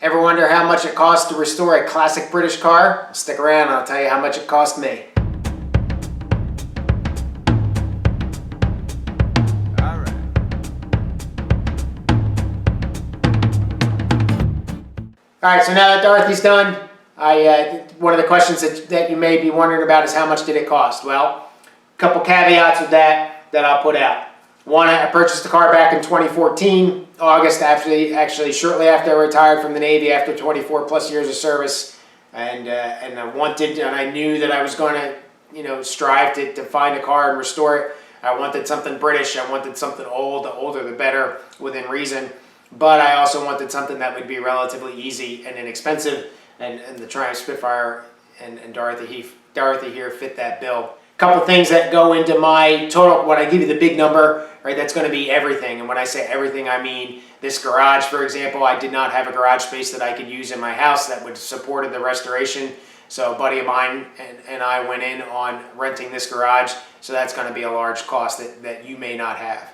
Ever wonder how much it costs to restore a classic British car? Stick around and I'll tell you how much it cost me. Alright, so now that Dorothy's done, one of the questions that you may be wondering about is how much did it cost? Well, a couple caveats with that I'll put out. One, I purchased the car back in 2014, August, actually shortly after I retired from the Navy after 24 plus years of service, and I knew that I was going to, strive to find a car and restore it. I wanted something British. I wanted something old. The older the better, within reason. But I also wanted something that would be relatively easy and inexpensive, and the Triumph Spitfire and Dorothy here fit that bill. Couple things that go into my total. When I give you the big number, right, that's going to be everything. And when I say everything, I mean this garage, for example. I did not have a garage space that I could use in my house that would support the restoration. So a buddy of mine and I went in on renting this garage. So that's going to be a large cost that you may not have.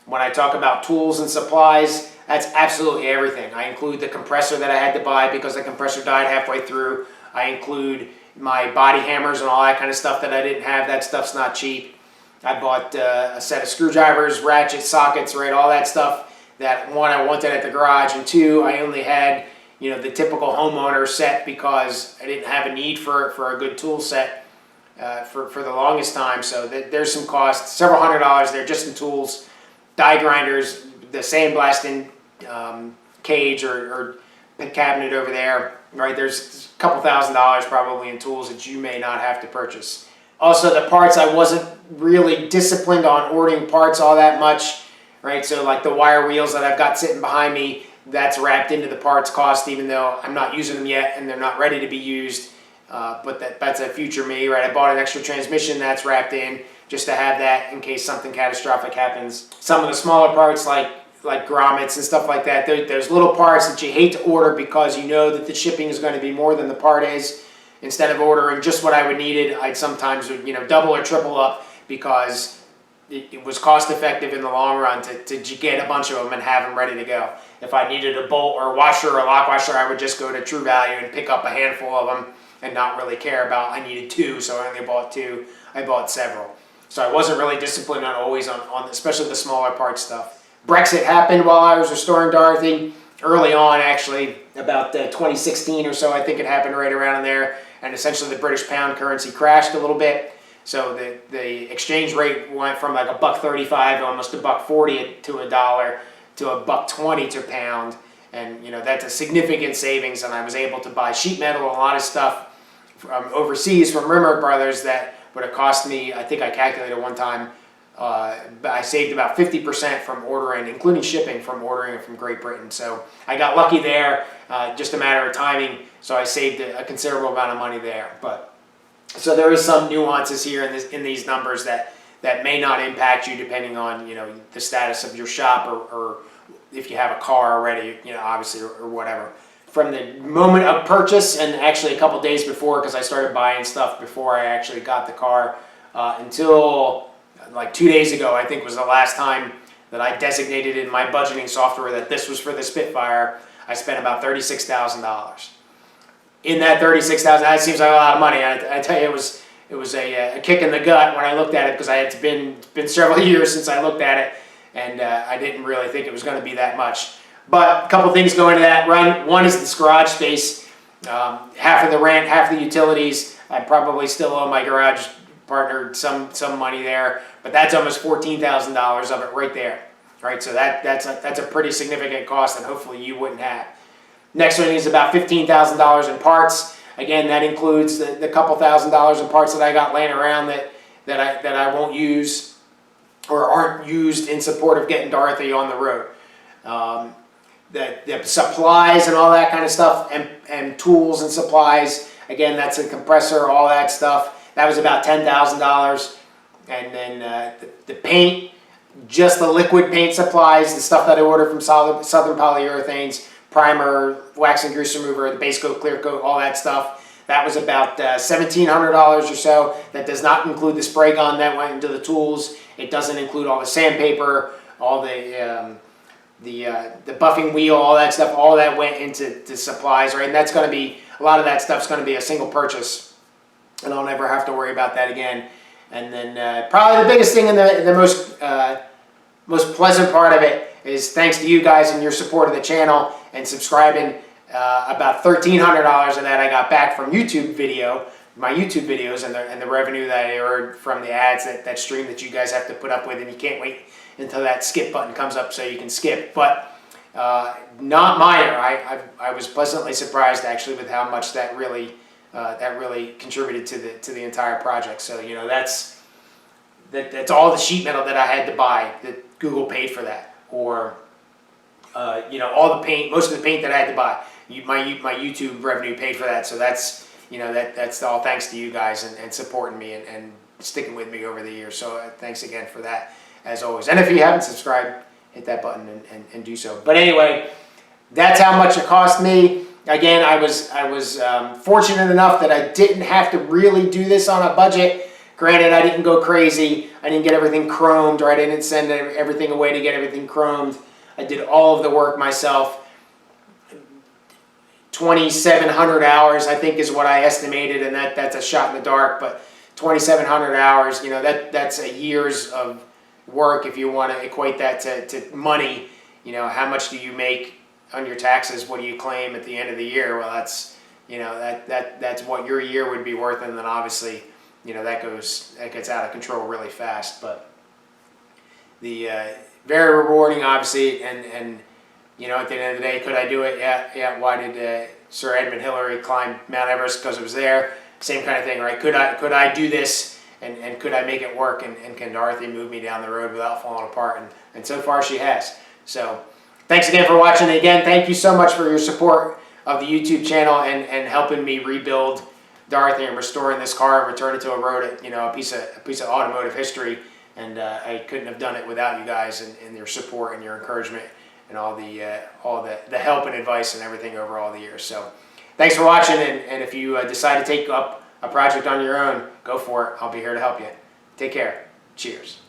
When I talk about tools and supplies, that's absolutely everything. I include the compressor that I had to buy because the compressor died halfway through. I include my body hammers and all that kind of stuff that I didn't have. That stuff's not cheap. I bought a set of screwdrivers, ratchets, sockets, right, all that stuff that, one, I wanted at the garage, and two, I only had, the typical homeowner set because I didn't have a need for a good tool set for the longest time. So there's some cost, several $100s there just in tools, die grinders, the sandblasting cage or cabinet over there, right? There's a couple $1,000s probably in tools that you may not have to purchase. Also, the parts, I wasn't really disciplined on ordering parts all that much, right? So like the wire wheels that I've got sitting behind me, that's wrapped into the parts cost, even though I'm not using them yet and they're not ready to be used. But that's a future me, right? I bought an extra transmission that's wrapped in just to have that in case something catastrophic happens. Some of the smaller parts like grommets and stuff like that, there's little parts that you hate to order because you know that the shipping is going to be more than the part is. Instead of ordering just what I would needed, I'd sometimes double or triple up because it was cost effective in the long run to get a bunch of them and have them ready to go. If I needed a bolt or a washer or a lock washer, I would just go to True Value and pick up a handful of them and not really care about I needed two, so I only bought two. I bought several. So I wasn't really disciplined on especially the smaller part stuff. Brexit happened while I was restoring Dorothy. Early on, actually, about 2016 or so, I think it happened right around in there. And essentially the British pound currency crashed a little bit. So the exchange rate went from like $1.35 to almost $1.40 to $1 to $1.20 to pound. And that's a significant savings. And I was able to buy sheet metal and a lot of stuff from overseas from Rimmer Brothers that would have cost me, I think I calculated one time, I saved about 50% from ordering, including shipping, from ordering it from Great Britain. So I got lucky there, just a matter of timing. So I saved a considerable amount of money there. So there is some nuances here in these numbers that may not impact you depending on the status of your shop or if you have a car already, obviously, or whatever. From the moment of purchase, and actually a couple days before, because I started buying stuff before I actually got the car, until like 2 days ago, I think was the last time that I designated in my budgeting software that this was for the Spitfire. I spent about $36,000. In that $36,000, that seems like a lot of money. I tell you, it was a kick in the gut when I looked at it because it's been several years since I looked at it, and I didn't really think it was going to be that much. But a couple things go into that. One is this garage space. Half of the rent, half of the utilities. I probably still owe my garage partner some money there, but that's almost $14,000 of it right there. Right, so that's a pretty significant cost that hopefully you wouldn't have. Next one is about $15,000 in parts. Again, that includes the couple $1,000s in parts that I got laying around that I won't use or aren't used in support of getting Dorothy on the road. The supplies and all that kind of stuff, and tools and supplies. Again, that's a compressor, all that stuff. That was about $10,000. And then the paint, just the liquid paint supplies, the stuff that I ordered from Southern Polyurethanes, primer, wax and grease remover, the base coat, clear coat, all that stuff. That was about $1,700 or so. That does not include the spray gun that went into the tools. It doesn't include all the sandpaper, all the the buffing wheel, all that stuff, all that went into supplies, right? And that's going to be, a lot of that stuff's going to be a single purchase, and I'll never have to worry about that again. And then probably the biggest thing and the most pleasant part of it is thanks to you guys and your support of the channel and subscribing. About $1,300 of that I got back from YouTube video, my YouTube videos, and the revenue that I earned from the ads that stream that you guys have to put up with, and you can't wait until that skip button comes up so you can skip. But not minor. I was pleasantly surprised actually with how much that really contributed to the entire project. So you know that's all the sheet metal that I had to buy that Google paid for that, or you know, all the paint, most of the paint that I had to buy. My YouTube revenue paid for that, so that's, you know, that's all thanks to you guys and supporting me and sticking with me over the years. So thanks again for that, as always. And if you haven't subscribed, hit that button and do so. But anyway, that's how much it cost me. Again, I was fortunate enough that I didn't have to really do this on a budget. Granted, I didn't go crazy. I didn't get everything chromed, or I didn't send everything away to get everything chromed. I did all of the work myself. 2,700 hours, I think, is what I estimated, and that's a shot in the dark. But 2,700 hours, you know, that's a year's of work. If you want to equate that to money, you know, how much do you make on your taxes? What do you claim at the end of the year? Well, that's, you know, that's what your year would be worth, and then obviously, you know, that gets out of control really fast. But the very rewarding, obviously, and you know, at the end of the day, could I do it? Yeah. Why did Sir Edmund Hillary climb Mount Everest? Because it was there. Same kind of thing, right? Could I do this, and could I make it work? And can Dorothy move me down the road without falling apart? And so far she has. So thanks again for watching. And again, thank you so much for your support of the YouTube channel and helping me rebuild Dorothy and restoring this car and return it to a road, you know, a piece of automotive history. And I couldn't have done it without you guys and your support and your encouragement and all the help and advice and everything over all the years. So thanks for watching, and if you decide to take up a project on your own, go for it. I'll be here to help you. Take care. Cheers.